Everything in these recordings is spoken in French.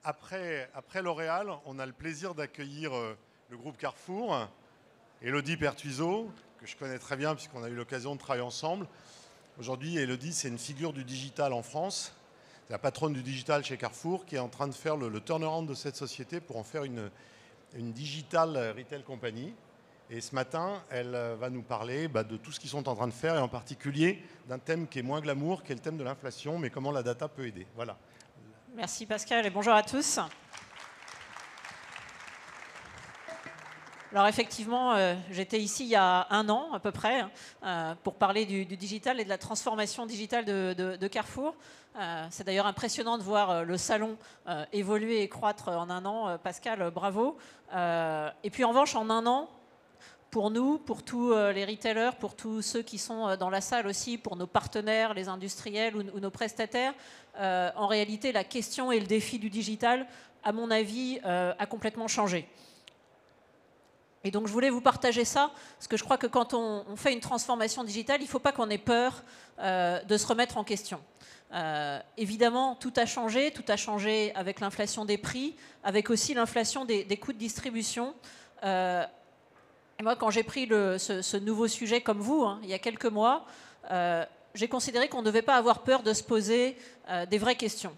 après L'Oréal, on a le plaisir d'accueillir le groupe Carrefour, Élodie Pertuiseau, que je connais très bien puisqu'on a eu l'occasion de travailler ensemble. Aujourd'hui, Élodie, c'est une figure du digital en France. C'est la patronne du digital chez Carrefour qui est en train de faire le turnaround de cette société pour en faire une digital retail company. Et ce matin, elle va nous parler de tout ce qu'ils sont en train de faire et en particulier d'un thème qui est moins glamour, qui est le thème de l'inflation, mais comment la data peut aider. Voilà. Merci Pascal et bonjour à tous. Alors effectivement, j'étais ici il y a un an à peu près pour parler du digital et de la transformation digitale de Carrefour. C'est d'ailleurs impressionnant de voir le salon évoluer et croître en un an. Pascal, bravo. Et puis en revanche, en un an, pour nous, pour tous les retailers, pour tous ceux qui sont dans la salle aussi, pour nos partenaires, les industriels ou nos prestataires, en réalité, la question et le défi du digital, à mon avis, a complètement changé. Et donc, je voulais vous partager ça, parce que je crois que quand on fait une transformation digitale, il ne faut pas qu'on ait peur de se remettre en question. Évidemment, tout a changé avec l'inflation des prix, avec aussi l'inflation des coûts de distribution. Et moi, quand j'ai pris ce nouveau sujet comme vous, il y a quelques mois, j'ai considéré qu'on ne devait pas avoir peur de se poser des vraies questions.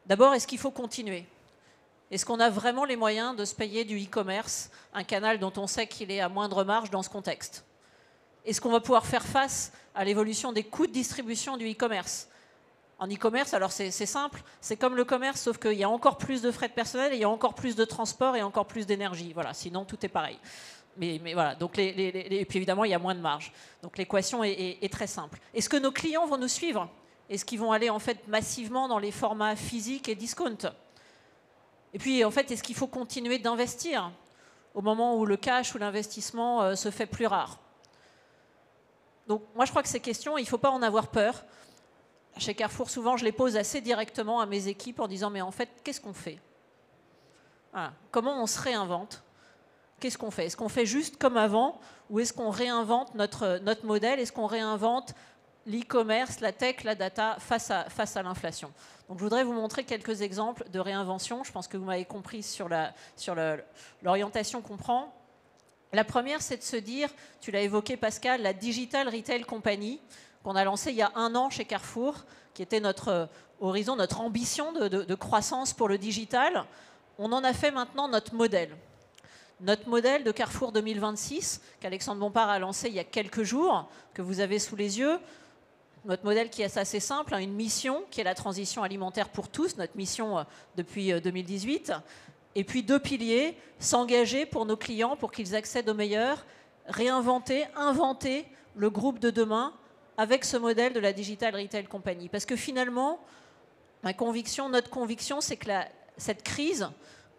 D'abord, est-ce qu'il faut continuer ? Est-ce qu'on a vraiment les moyens de se payer du e-commerce, un canal dont on sait qu'il est à moindre marge dans ce contexte ? Est-ce qu'on va pouvoir faire face à l'évolution des coûts de distribution du e-commerce ? En e-commerce, alors c'est simple, c'est comme le commerce, sauf qu'il y a encore plus de frais de personnel, et il y a encore plus de transport et encore plus d'énergie. Voilà, sinon tout est pareil. Mais voilà, donc et puis évidemment, il y a moins de marge. Donc l'équation est très simple. Est-ce que nos clients vont nous suivre ? Est-ce qu'ils vont aller en fait massivement dans les formats physiques et discount ? Et puis en fait, est-ce qu'il faut continuer d'investir au moment où le cash ou l'investissement se fait plus rare ? Donc moi, je crois que ces questions, il ne faut pas en avoir peur. Chez Carrefour, souvent, je les pose assez directement à mes équipes en disant « Mais en fait, qu'est-ce qu'on fait ? Voilà. Comment on se réinvente ? Qu'est-ce qu'on fait ? Est-ce qu'on fait juste comme avant ou est-ce qu'on réinvente notre modèle ? Est-ce qu'on réinvente l'e-commerce, la tech, la data face à l'inflation ? Donc, je voudrais vous montrer quelques exemples de réinvention. Je pense que vous m'avez compris sur l'orientation qu'on prend. La première, c'est de se dire, tu l'as évoqué Pascal, la Digital Retail Company qu'on a lancée il y a un an chez Carrefour, qui était notre horizon, notre ambition de croissance pour le digital. On en a fait maintenant notre modèle. Notre modèle de Carrefour 2026, qu'Alexandre Bompard a lancé il y a quelques jours, que vous avez sous les yeux. Notre modèle qui est assez simple, une mission qui est la transition alimentaire pour tous, notre mission depuis 2018. Et puis 2 piliers, s'engager pour nos clients pour qu'ils accèdent au meilleur, réinventer, inventer le groupe de demain avec ce modèle de la Digital Retail Company. Parce que finalement, notre conviction, c'est que cette crise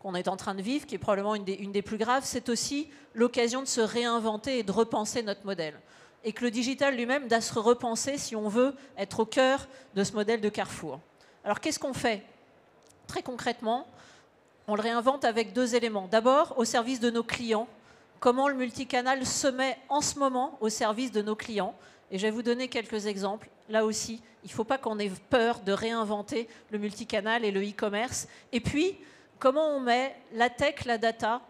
qu'on est en train de vivre, qui est probablement une des plus graves, c'est aussi l'occasion de se réinventer et de repenser notre modèle. Et que le digital lui-même doit se repenser si on veut être au cœur de ce modèle de Carrefour. Alors qu'est-ce qu'on fait ? Très concrètement, on le réinvente avec 2 éléments. D'abord, au service de nos clients, comment le multicanal se met en ce moment au service de nos clients. Et je vais vous donner quelques exemples. Là aussi, il ne faut pas qu'on ait peur de réinventer le multicanal et le e-commerce. Et puis, comment on met la tech, la data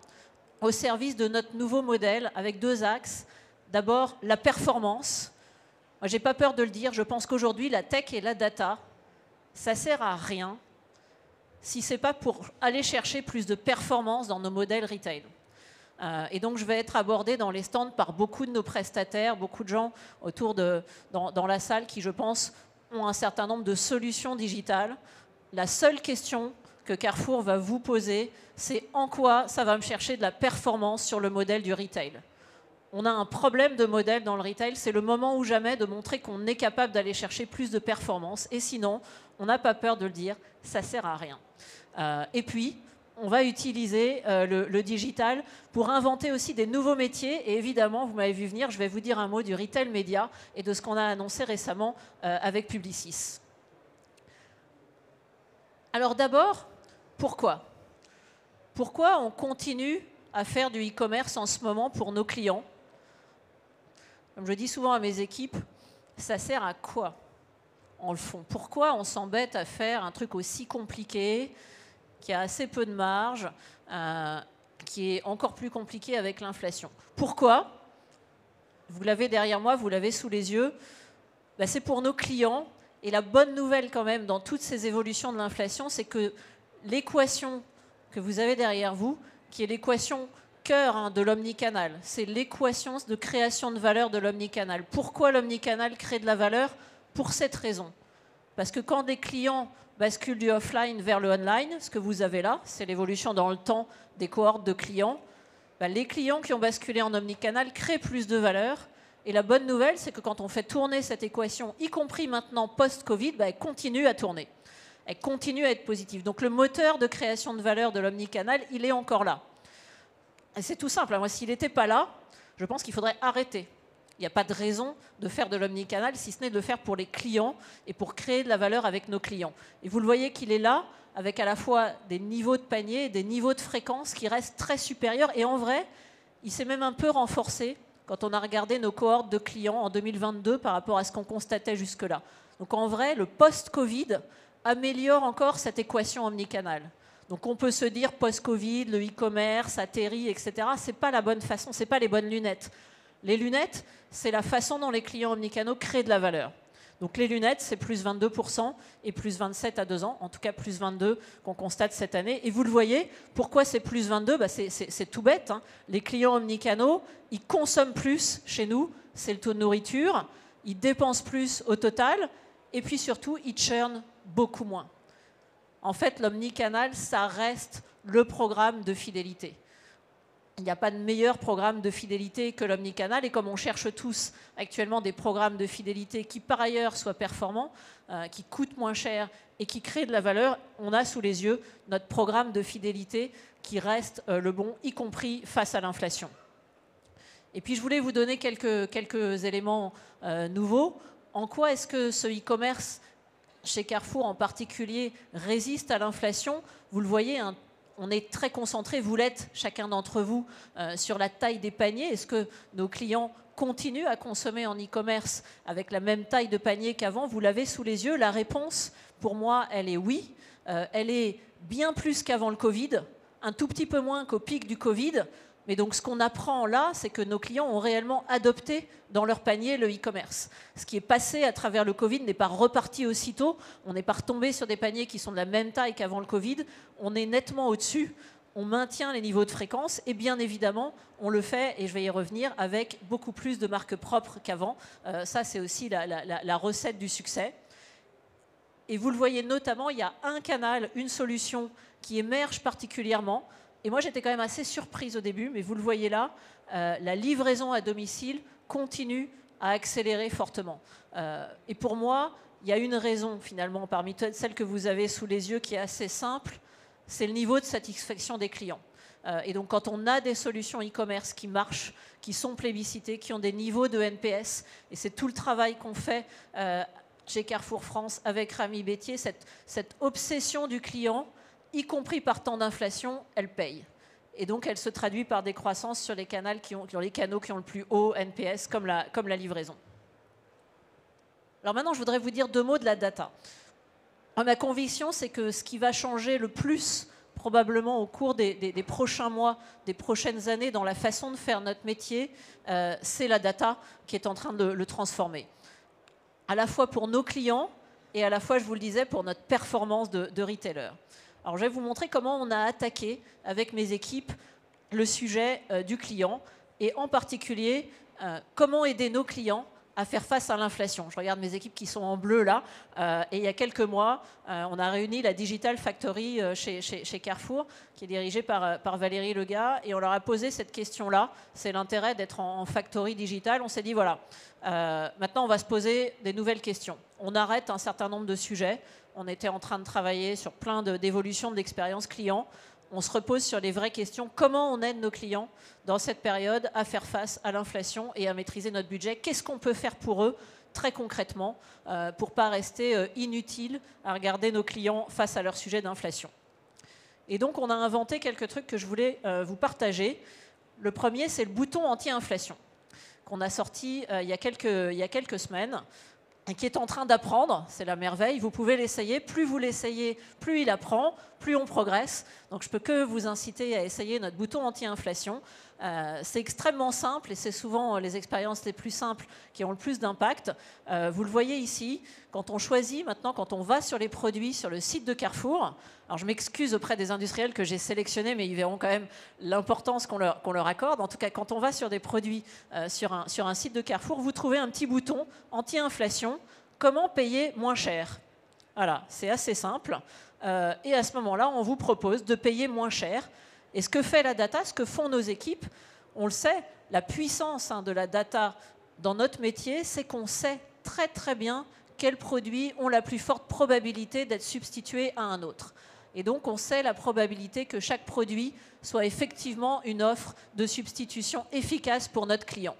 au service de notre nouveau modèle avec 2 axes. D'abord, la performance. Moi, je n'ai pas peur de le dire. Je pense qu'aujourd'hui, la tech et la data, ça ne sert à rien si ce n'est pas pour aller chercher plus de performance dans nos modèles retail. Et donc, je vais être abordée dans les stands par beaucoup de nos prestataires, beaucoup de gens dans la salle qui, je pense, ont un certain nombre de solutions digitales. La seule question que Carrefour va vous poser, c'est en quoi ça va me chercher de la performance sur le modèle du retail. On a un problème de modèle dans le retail, c'est le moment ou jamais de montrer qu'on est capable d'aller chercher plus de performance. Et sinon, on n'a pas peur de le dire, ça ne sert à rien. Et puis, on va utiliser le digital pour inventer aussi des nouveaux métiers. Et évidemment, vous m'avez vu venir, je vais vous dire un mot du retail média et de ce qu'on a annoncé récemment avec Publicis. Alors d'abord, pourquoi ? Pourquoi on continue à faire du e-commerce en ce moment pour nos clients ? Comme je dis souvent à mes équipes, ça sert à quoi en le fond ? Pourquoi on s'embête à faire un truc aussi compliqué ? qui a assez peu de marge, qui est encore plus compliqué avec l'inflation. Pourquoi ? Vous l'avez derrière moi, vous l'avez sous les yeux. Ben, c'est pour nos clients. Et la bonne nouvelle quand même dans toutes ces évolutions de l'inflation, c'est que l'équation que vous avez derrière vous, qui est l'équation cœur de l'omnicanal, c'est l'équation de création de valeur de l'omnicanal. Pourquoi l'omnicanal crée de la valeur ? Pour cette raison. Parce que quand des clients basculent du offline vers le online, ce que vous avez là, c'est l'évolution dans le temps des cohortes de clients, ben, les clients qui ont basculé en omnicanal créent plus de valeur. Et la bonne nouvelle, c'est que quand on fait tourner cette équation, y compris maintenant post-Covid, ben, elle continue à tourner. Elle continue à être positive. Donc le moteur de création de valeur de l'omnicanal, il est encore là. Et c'est tout simple. Moi, s'il n'était pas là, je pense qu'il faudrait arrêter. Il n'y a pas de raison de faire de l'omnicanal, si ce n'est de le faire pour les clients et pour créer de la valeur avec nos clients. Et vous le voyez qu'il est là, avec à la fois des niveaux de panier, des niveaux de fréquence qui restent très supérieurs. Et en vrai, il s'est même un peu renforcé quand on a regardé nos cohortes de clients en 2022 par rapport à ce qu'on constatait jusque-là. Donc en vrai, le post-Covid améliore encore cette équation omnicanal. Donc on peut se dire post-Covid, le e-commerce atterrit, etc. Ce n'est pas la bonne façon, ce n'est pas les bonnes lunettes. Les lunettes, c'est la façon dont les clients omnicanaux créent de la valeur. Donc les lunettes, c'est plus 22% et plus 27 à 2 ans, en tout cas plus 22 qu'on constate cette année. Et vous le voyez, pourquoi c'est plus 22 ? Bah c'est tout bête. Hein. Les clients omnicanaux, ils consomment plus chez nous, c'est le taux de nourriture, ils dépensent plus au total, et puis surtout, ils churnent beaucoup moins. En fait, l'omnicanal, ça reste le programme de fidélité. Il n'y a pas de meilleur programme de fidélité que l'omnicanal. Et comme on cherche tous actuellement des programmes de fidélité qui, par ailleurs, soient performants, qui coûtent moins cher et qui créent de la valeur, on a sous les yeux notre programme de fidélité qui reste le bon, y compris face à l'inflation. Et puis, je voulais vous donner quelques éléments nouveaux. En quoi est-ce que ce e-commerce, chez Carrefour en particulier, résiste à l'inflation ? Vous le voyez, on est très concentré, vous l'êtes, chacun d'entre vous, sur la taille des paniers. Est-ce que nos clients continuent à consommer en e-commerce avec la même taille de panier qu'avant ? Vous l'avez sous les yeux. La réponse, pour moi, elle est oui. Elle est bien plus qu'avant le Covid, un tout petit peu moins qu'au pic du Covid. Mais donc, ce qu'on apprend là, c'est que nos clients ont réellement adopté dans leur panier le e-commerce. Ce qui est passé à travers le Covid n'est pas reparti aussitôt. On n'est pas retombé sur des paniers qui sont de la même taille qu'avant le Covid. On est nettement au-dessus. On maintient les niveaux de fréquence. Et bien évidemment, on le fait, et je vais y revenir, avec beaucoup plus de marques propres qu'avant. Ça, c'est aussi la recette du succès. Et vous le voyez notamment, il y a un canal, une solution qui émerge particulièrement. Et moi, j'étais quand même assez surprise au début, mais vous le voyez là, la livraison à domicile continue à accélérer fortement. Et pour moi, il y a une raison, finalement, parmi celles que vous avez sous les yeux, qui est assez simple, c'est le niveau de satisfaction des clients. Et donc, quand on a des solutions e-commerce qui marchent, qui sont plébiscitées, qui ont des niveaux de NPS, et c'est tout le travail qu'on fait chez Carrefour France avec Rami Bettier, cette obsession du client, y compris par temps d'inflation, elle paye. Et donc, elle se traduit par des croissances sur les canaux qui ont le plus haut NPS, comme la livraison. Alors maintenant, je voudrais vous dire 2 mots de la data. Ma conviction, c'est que ce qui va changer le plus, probablement au cours des prochains mois, des prochaines années, dans la façon de faire notre métier, c'est la data qui est en train de le transformer. À la fois pour nos clients et à la fois, je vous le disais, pour notre performance de retailer. Alors, je vais vous montrer comment on a attaqué avec mes équipes le sujet du client et en particulier comment aider nos clients à faire face à l'inflation. Je regarde mes équipes qui sont en bleu là et il y a quelques mois, on a réuni la Digital Factory chez Carrefour qui est dirigée par Valérie Lega et on leur a posé cette question-là. C'est l'intérêt d'être en factory digital. On s'est dit voilà, maintenant on va se poser des nouvelles questions. On arrête un certain nombre de sujets. On était en train de travailler sur plein d'évolutions de l'expérience client. On se repose sur les vraies questions. Comment on aide nos clients dans cette période à faire face à l'inflation et à maîtriser notre budget ? Qu'est-ce qu'on peut faire pour eux très concrètement pour ne pas rester inutile à regarder nos clients face à leur sujet d'inflation ? Et donc, on a inventé quelques trucs que je voulais vous partager. Le premier, c'est le bouton anti-inflation qu'on a sorti il y a quelques semaines. et qui est en train d'apprendre. C'est la merveille, vous pouvez l'essayer. Plus vous l'essayez, plus il apprend, plus on progresse. Donc je peux que vous inciter à essayer notre bouton anti-inflation. C'est extrêmement simple et c'est souvent les expériences les plus simples qui ont le plus d'impact. Vous le voyez ici, quand on choisit maintenant, quand on va sur les produits sur le site de Carrefour, alors je m'excuse auprès des industriels que j'ai sélectionnés, mais ils verront quand même l'importance qu'on leur accorde. En tout cas, quand on va sur des produits sur un site de Carrefour, vous trouvez un petit bouton anti-inflation, comment payer moins cher. Voilà, c'est assez simple. Et à ce moment-là, on vous propose de payer moins cher. Et ce que fait la data, ce que font nos équipes, on le sait, la puissance de la data dans notre métier, c'est qu'on sait très très bien quels produits ont la plus forte probabilité d'être substitués à un autre. Et donc on sait la probabilité que chaque produit soit effectivement une offre de substitution efficace pour notre client.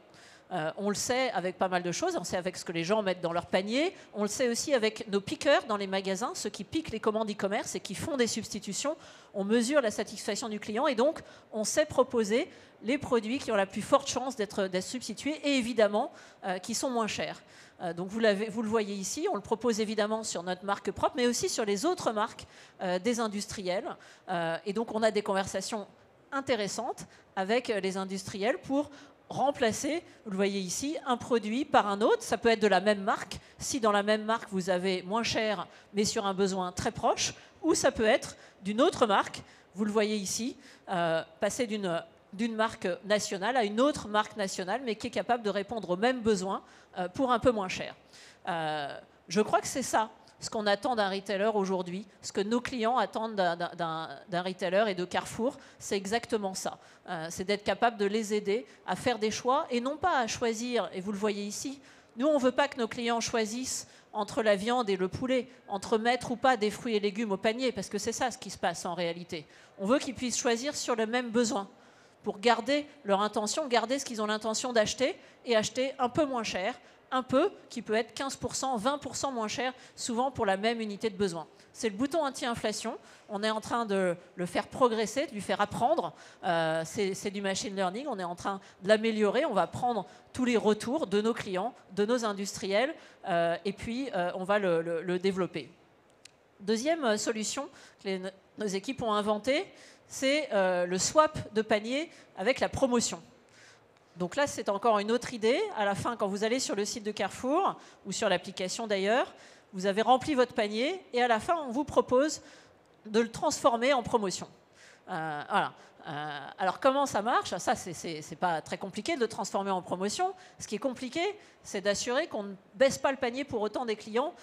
On le sait avec pas mal de choses, on sait avec ce que les gens mettent dans leur panier, on le sait aussi avec nos pickers dans les magasins, ceux qui piquent les commandes e-commerce et qui font des substitutions. On mesure la satisfaction du client et donc on sait proposer les produits qui ont la plus forte chance d'être substitués et évidemment qui sont moins chers. Donc vous le voyez ici, on le propose évidemment sur notre marque propre mais aussi sur les autres marques des industriels. Et donc on a des conversations intéressantes avec les industriels pour remplacer, vous le voyez ici, un produit par un autre. Ça peut être de la même marque, si dans la même marque vous avez moins cher, mais sur un besoin très proche, ou ça peut être d'une autre marque, vous le voyez ici, passer d'une marque nationale à une autre marque nationale, mais qui est capable de répondre aux mêmes besoins pour un peu moins cher. Je crois que c'est ça ce qu'on attend d'un retailer aujourd'hui, ce que nos clients attendent d'un retailer et de Carrefour, c'est exactement ça. C'est d'être capable de les aider à faire des choix et non pas à choisir, et vous le voyez ici, nous on ne veut pas que nos clients choisissent entre la viande et le poulet, entre mettre ou pas des fruits et légumes au panier, parce que c'est ça ce qui se passe en réalité. On veut qu'ils puissent choisir sur le même besoin, pour garder leur intention, garder ce qu'ils ont l'intention d'acheter et acheter un peu moins cher, un peu, qui peut être 15%, 20% moins cher, souvent pour la même unité de besoin. C'est le bouton anti-inflation. On est en train de le faire progresser, de lui faire apprendre. C'est du machine learning. On est en train de l'améliorer. On va prendre tous les retours de nos clients, de nos industriels, et puis on va le développer. Deuxième solution que nos équipes ont inventée, c'est le swap de panier avec la promotion. Donc là, c'est encore une autre idée. À la fin, quand vous allez sur le site de Carrefour, ou sur l'application d'ailleurs, vous avez rempli votre panier, et à la fin, on vous propose de le transformer en promotion. Voilà. Alors comment ça marche? Ça, c'est pas très compliqué de le transformer en promotion. Ce qui est compliqué, c'est d'assurer qu'on ne baisse pas le panier pour autant des clients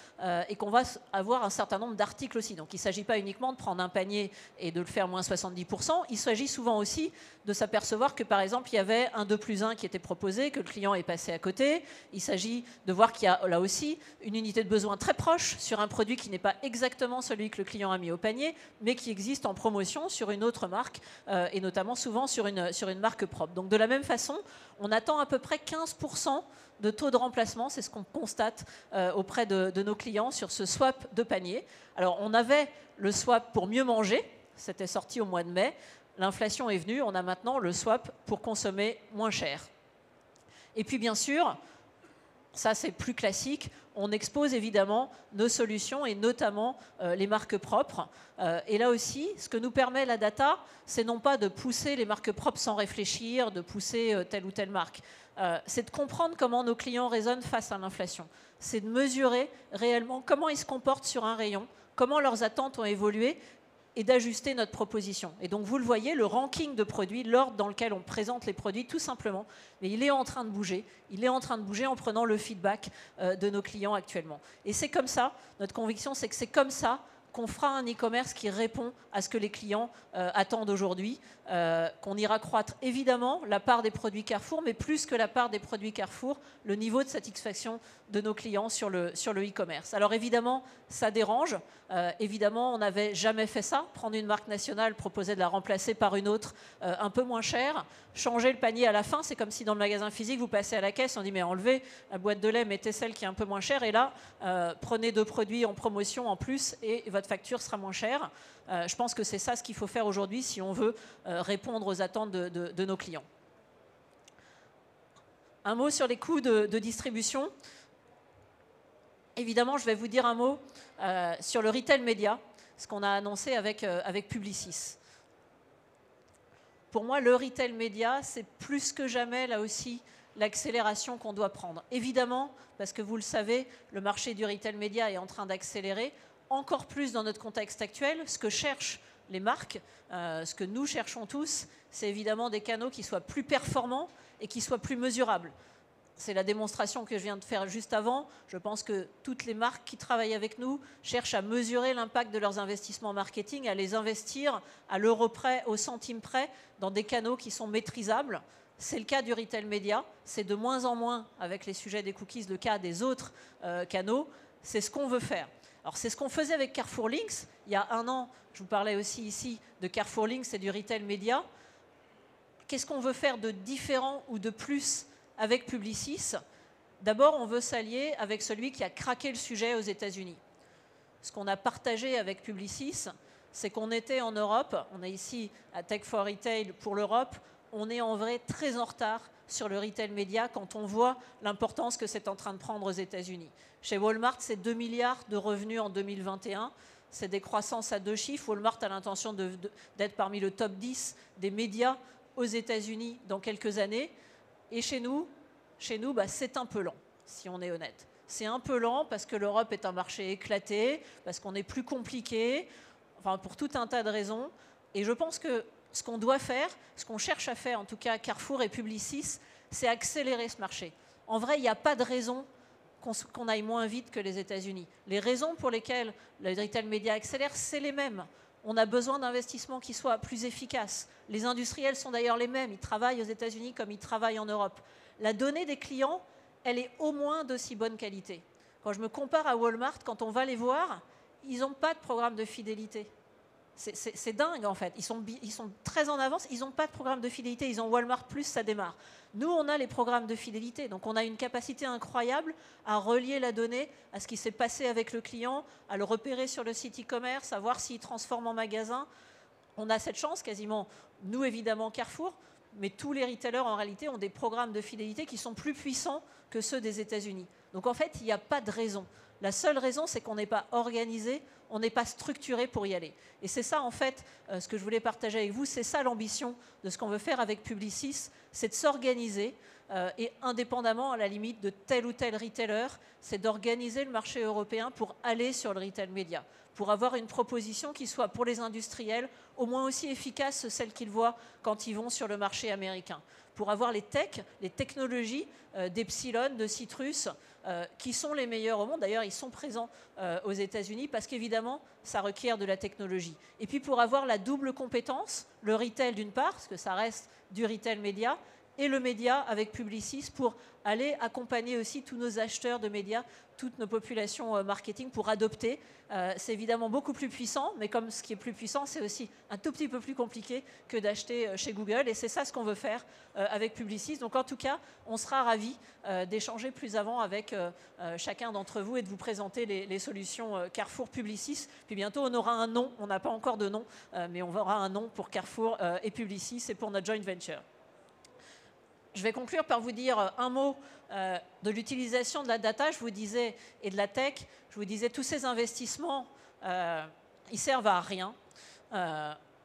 et qu'on va avoir un certain nombre d'articles aussi. Donc il ne s'agit pas uniquement de prendre un panier et de le faire moins 70%. Il s'agit souvent aussi de s'apercevoir que par exemple il y avait un 2+1 qui était proposé, que le client est passé à côté. Il s'agit de voir qu'il y a là aussi une unité de besoin très proche sur un produit qui n'est pas exactement celui que le client a mis au panier, mais qui existe en promotion sur une autre marque et notamment souvent sur une marque propre. Donc de la même façon, on attend à peu près 15% de taux de remplacement, c'est ce qu'on constate auprès de nos clients sur ce swap de panier. Alors on avait le swap pour mieux manger, c'était sorti au mois de mai, l'inflation est venue, on a maintenant le swap pour consommer moins cher. Et puis bien sûr, ça c'est plus classique, on expose évidemment nos solutions et notamment les marques propres. Et là aussi, ce que nous permet la data, c'est non pas de pousser les marques propres sans réfléchir, de pousser telle ou telle marque. C'est de comprendre comment nos clients raisonnent face à l'inflation. C'est de mesurer réellement comment ils se comportent sur un rayon, comment leurs attentes ont évolué et d'ajuster notre proposition. Et donc vous le voyez, le ranking de produits, l'ordre dans lequel on présente les produits, tout simplement, mais il est en train de bouger. Il est en train de bouger en prenant le feedback de nos clients actuellement. Et c'est comme ça, notre conviction, c'est que c'est comme ça qu'on fera un e-commerce qui répond à ce que les clients attendent aujourd'hui, qu'on ira croître évidemment la part des produits Carrefour, mais plus que la part des produits Carrefour, le niveau de satisfaction de nos clients sur le e-commerce. Alors évidemment, ça dérange. Évidemment, on n'avait jamais fait ça. Prendre une marque nationale, proposer de la remplacer par une autre un peu moins chère, changer le panier à la fin, c'est comme si dans le magasin physique, vous passez à la caisse, on dit mais enlevez la boîte de lait, mettez celle qui est un peu moins chère, et là, prenez 2 produits en promotion en plus et votre facture sera moins chère. Je pense que c'est ça ce qu'il faut faire aujourd'hui si on veut répondre aux attentes de nos clients. Un mot sur les coûts de distribution. évidemment, je vais vous dire un mot sur le retail média, ce qu'on a annoncé avec Publicis. Pour moi, le retail média, c'est plus que jamais, là aussi, l'accélération qu'on doit prendre. Évidemment, parce que vous le savez, le marché du retail média est en train d'accélérer, encore plus dans notre contexte actuel. Ce que cherchent les marques, ce que nous cherchons tous, c'est évidemment des canaux qui soient plus performants et qui soient plus mesurables. C'est la démonstration que je viens de faire juste avant. Je pense que toutes les marques qui travaillent avec nous cherchent à mesurer l'impact de leurs investissements marketing, à les investir à l'euro près, au centime près, dans des canaux qui sont maîtrisables. C'est le cas du retail média. C'est de moins en moins, avec les sujets des cookies, le cas des autres canaux. C'est ce qu'on veut faire. Alors, c'est ce qu'on faisait avec Carrefour Links. Il y a un an, je vous parlais aussi ici de Carrefour Links et du retail média. Qu'est-ce qu'on veut faire de différent ou de plus avec Publicis? D'abord, on veut s'allier avec celui qui a craqué le sujet aux États-Unis. Ce qu'on a partagé avec Publicis, c'est qu'on était en Europe, on est ici à Tech for Retail pour l'Europe, on est en vrai très en retard sur le retail média quand on voit l'importance que c'est en train de prendre aux États-Unis. Chez Walmart, c'est 2 milliards de revenus en 2021. C'est des croissances à 2 chiffres. Walmart a l'intention d'être parmi le top 10 des médias aux États-Unis dans quelques années. Et chez nous c'est un peu lent, si on est honnête. C'est un peu lent parce que l'Europe est un marché éclaté, parce qu'on est plus compliqué, enfin pour tout un tas de raisons. Et je pense que ce qu'on doit faire, ce qu'on cherche à faire, en tout cas Carrefour et Publicis, c'est accélérer ce marché. En vrai, il n'y a pas de raison qu'on aille moins vite que les États-Unis. Les raisons pour lesquelles le retail média accélère, c'est les mêmes. On a besoin d'investissements qui soient plus efficaces. Les industriels sont d'ailleurs les mêmes. Ils travaillent aux États-Unis comme ils travaillent en Europe. La donnée des clients, elle est au moins d'aussi bonne qualité. Quand je me compare à Walmart, quand on va les voir, ils n'ont pas de programme de fidélité. C'est dingue en fait. Ils sont très en avance, ils n'ont pas de programme de fidélité. Ils ont Walmart Plus, ça démarre. Nous, on a les programmes de fidélité. Donc on a une capacité incroyable à relier la donnée à ce qui s'est passé avec le client, à le repérer sur le site e-commerce, à voir s'il transforme en magasin. On a cette chance quasiment, nous évidemment Carrefour, mais tous les retailers en réalité ont des programmes de fidélité qui sont plus puissants que ceux des États-Unis. Donc en fait, il n'y a pas de raison. La seule raison, c'est qu'on n'est pas organisé, on n'est pas structuré pour y aller. Et c'est ça, en fait, ce que je voulais partager avec vous, c'est ça l'ambition de ce qu'on veut faire avec Publicis, c'est de s'organiser, et indépendamment, à la limite, de tel ou tel retailer, c'est d'organiser le marché européen pour aller sur le retail média, pour avoir une proposition qui soit pour les industriels au moins aussi efficace que celle qu'ils voient quand ils vont sur le marché américain, pour avoir les technologies d'Epsilon, de Citrus, qui sont les meilleurs au monde. D'ailleurs, ils sont présents aux États-Unis parce qu'évidemment, ça requiert de la technologie. Et puis pour avoir la double compétence, le retail d'une part, parce que ça reste du retail média, et le média avec Publicis pour aller accompagner aussi tous nos acheteurs de médias, toutes nos populations marketing pour adopter. C'est évidemment beaucoup plus puissant, mais comme ce qui est plus puissant, c'est aussi un tout petit peu plus compliqué que d'acheter chez Google. Et c'est ça ce qu'on veut faire avec Publicis. Donc en tout cas, on sera ravis d'échanger plus avant avec chacun d'entre vous et de vous présenter les solutions Carrefour Publicis. Puis bientôt, on aura un nom. On n'a pas encore de nom, mais on aura un nom pour Carrefour et Publicis et pour notre joint venture. Je vais conclure par vous dire un mot de l'utilisation de la data, je vous disais, et de la tech. Je vous disais, tous ces investissements, ils servent à rien.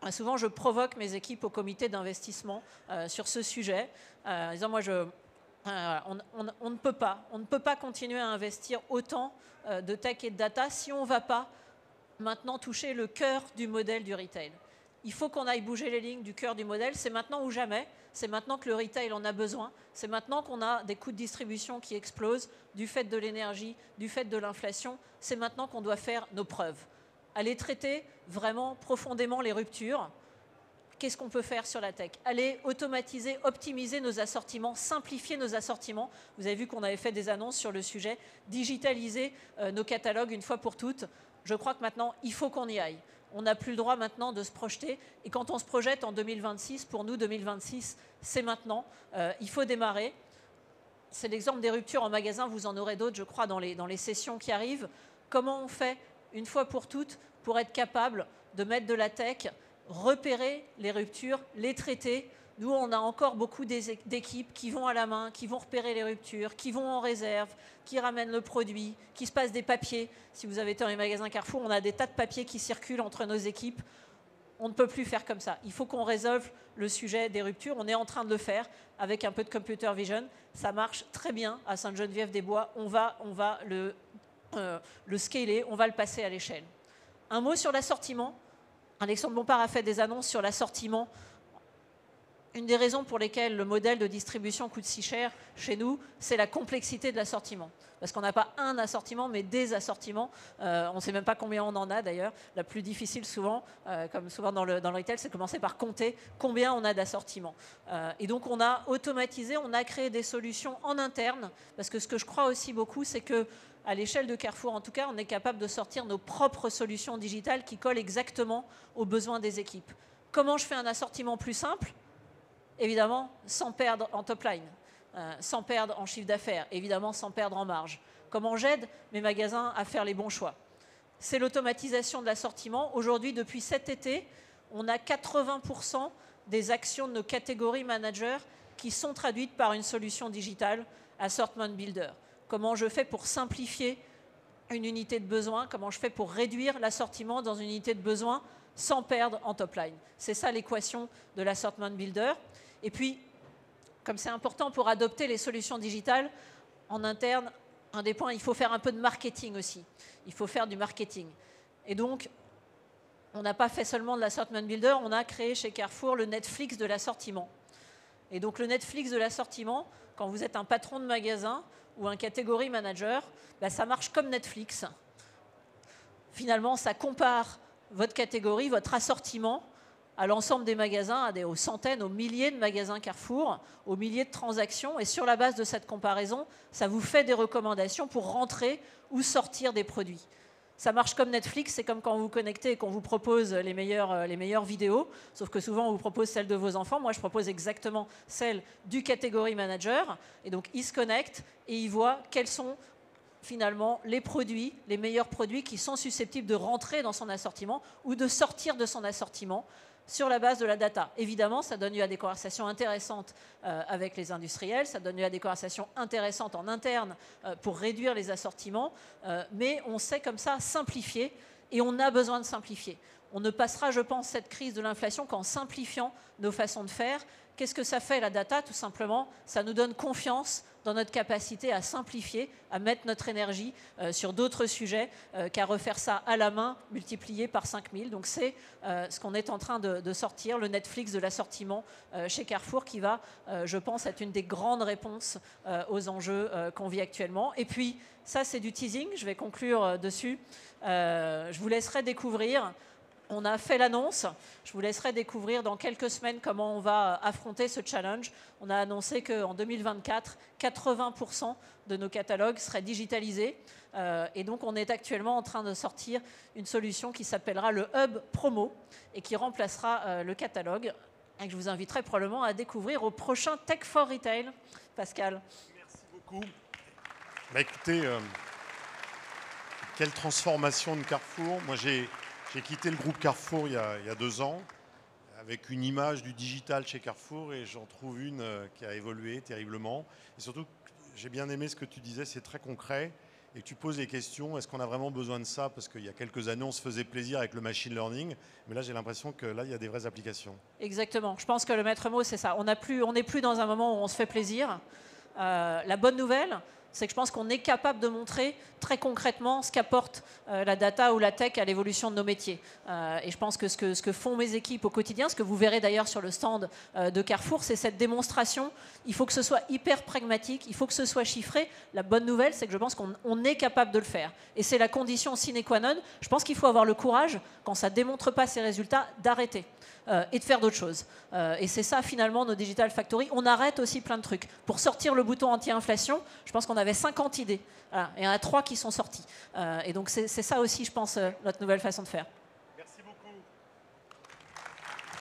Souvent, je provoque mes équipes au comité d'investissement sur ce sujet, en disant, moi, on ne peut pas continuer à investir autant de tech et de data si on ne va pas maintenant toucher le cœur du modèle du retail. Il faut qu'on aille bouger les lignes du cœur du modèle. C'est maintenant ou jamais. C'est maintenant que le retail en a besoin. C'est maintenant qu'on a des coûts de distribution qui explosent du fait de l'énergie, du fait de l'inflation. C'est maintenant qu'on doit faire nos preuves. Aller traiter vraiment profondément les ruptures. Qu'est-ce qu'on peut faire sur la tech? Aller automatiser, optimiser nos assortiments, simplifier nos assortiments. Vous avez vu qu'on avait fait des annonces sur le sujet. Digitaliser nos catalogues une fois pour toutes. Je crois que maintenant, il faut qu'on y aille. On n'a plus le droit maintenant de se projeter. Et quand on se projette en 2026, pour nous, 2026, c'est maintenant. Il faut démarrer. C'est l'exemple des ruptures en magasin. Vous en aurez d'autres, je crois, dans les sessions qui arrivent. Comment on fait, une fois pour toutes, pour être capable de mettre de la tech, repérer les ruptures, les traiter, Nous, on a encore beaucoup d'équipes qui vont à la main, qui vont repérer les ruptures, qui vont en réserve, qui ramènent le produit, qui se passent des papiers. Si vous avez été dans les magasins Carrefour, on a des tas de papiers qui circulent entre nos équipes. On ne peut plus faire comme ça. Il faut qu'on résolve le sujet des ruptures. On est en train de le faire avec un peu de computer vision. Ça marche très bien à Sainte-Geneviève-des-Bois. On va le scaler, on va le passer à l'échelle. Un mot sur l'assortiment. Alexandre Bompard a fait des annonces sur l'assortiment. Une des raisons pour lesquelles le modèle de distribution coûte si cher chez nous, c'est la complexité de l'assortiment. Parce qu'on n'a pas un assortiment, mais des assortiments. On ne sait même pas combien on en a d'ailleurs. La plus difficile souvent, comme souvent dans le retail, c'est de commencer par compter combien on a d'assortiments. Et donc on a automatisé, on a créé des solutions en interne. Parce que ce que je crois aussi beaucoup, c'est que à l'échelle de Carrefour, en tout cas, on est capable de sortir nos propres solutions digitales qui collent exactement aux besoins des équipes. Comment je fais un assortiment plus simple ? Évidemment, sans perdre en top line, sans perdre en chiffre d'affaires, évidemment, sans perdre en marge. Comment j'aide mes magasins à faire les bons choix ? C'est l'automatisation de l'assortiment. Aujourd'hui, depuis cet été, on a 80% des actions de nos catégories managers qui sont traduites par une solution digitale, Assortment Builder. Comment je fais pour simplifier une unité de besoin ? Comment je fais pour réduire l'assortiment dans une unité de besoin sans perdre en top line ? C'est ça l'équation de l'Assortment Builder. Et puis, comme c'est important pour adopter les solutions digitales, en interne, un des points, il faut faire un peu de marketing aussi. Il faut faire du marketing. Et donc, on n'a pas fait seulement de l'Assortment Builder, on a créé chez Carrefour le Netflix de l'assortiment. Et donc, le Netflix de l'assortiment, quand vous êtes un patron de magasin ou un catégorie manager, ça marche comme Netflix. Finalement, ça compare votre catégorie, votre assortiment, à l'ensemble des magasins, aux centaines, aux milliers de magasins Carrefour, aux milliers de transactions. Et sur la base de cette comparaison, ça vous fait des recommandations pour rentrer ou sortir des produits. Ça marche comme Netflix, c'est comme quand vous vous connectez et qu'on vous propose les meilleures vidéos, sauf que souvent on vous propose celles de vos enfants. Moi, je propose exactement celle du catégorie manager. Et donc, il se connecte et il voit quels sont finalement les produits, les meilleurs produits qui sont susceptibles de rentrer dans son assortiment ou de sortir de son assortiment sur la base de la data. Évidemment, ça donne lieu à des conversations intéressantes avec les industriels, ça donne lieu à des conversations intéressantes en interne pour réduire les assortiments, mais on sait comme ça simplifier et on a besoin de simplifier. On ne passera, je pense, cette crise de l'inflation qu'en simplifiant nos façons de faire. Qu'est-ce que ça fait la data ? Tout simplement, ça nous donne confiance dans notre capacité à simplifier, à mettre notre énergie sur d'autres sujets qu'à refaire ça à la main, multiplié par 5000. Donc c'est ce qu'on est en train de sortir, le Netflix de l'assortiment chez Carrefour, qui va, je pense, être une des grandes réponses aux enjeux qu'on vit actuellement. Et puis, ça, c'est du teasing, je vais conclure dessus. Je vous laisserai découvrir. On a fait l'annonce. Je vous laisserai découvrir dans quelques semaines comment on va affronter ce challenge. On a annoncé qu'en 2024, 80% de nos catalogues seraient digitalisés. Et donc, on est actuellement en train de sortir une solution qui s'appellera le Hub Promo et qui remplacera le catalogue et que je vous inviterai probablement à découvrir au prochain Tech for Retail. Pascal. Merci beaucoup. Écoutez, quelle transformation de Carrefour. Moi, j'ai quitté le groupe Carrefour il y a 2 ans avec une image du digital chez Carrefour et j'en trouve une qui a évolué terriblement. Et surtout, j'ai bien aimé ce que tu disais, c'est très concret et tu poses les questions, est-ce qu'on a vraiment besoin de ça ? Parce qu'il y a quelques années, on se faisait plaisir avec le machine learning, mais là, j'ai l'impression que là, il y a des vraies applications. Exactement. Je pense que le maître mot, c'est ça. On n'est plus dans un moment où on se fait plaisir. La bonne nouvelle, c'est que je pense qu'on est capable de montrer très concrètement ce qu'apporte la data ou la tech à l'évolution de nos métiers. Et je pense que ce que font mes équipes au quotidien, ce que vous verrez d'ailleurs sur le stand de Carrefour, c'est cette démonstration. Il faut que ce soit hyper pragmatique, il faut que ce soit chiffré. La bonne nouvelle, c'est que je pense qu'on est capable de le faire. Et c'est la condition sine qua non. Je pense qu'il faut avoir le courage, quand ça ne démontre pas ses résultats, d'arrêter. Et de faire d'autres choses. Et c'est ça, finalement, nos Digital Factory. On arrête aussi plein de trucs. Pour sortir le bouton anti-inflation, je pense qu'on avait 50 idées. Voilà. Et il y en a 3 qui sont sorties. Et donc, c'est ça aussi, je pense, notre nouvelle façon de faire.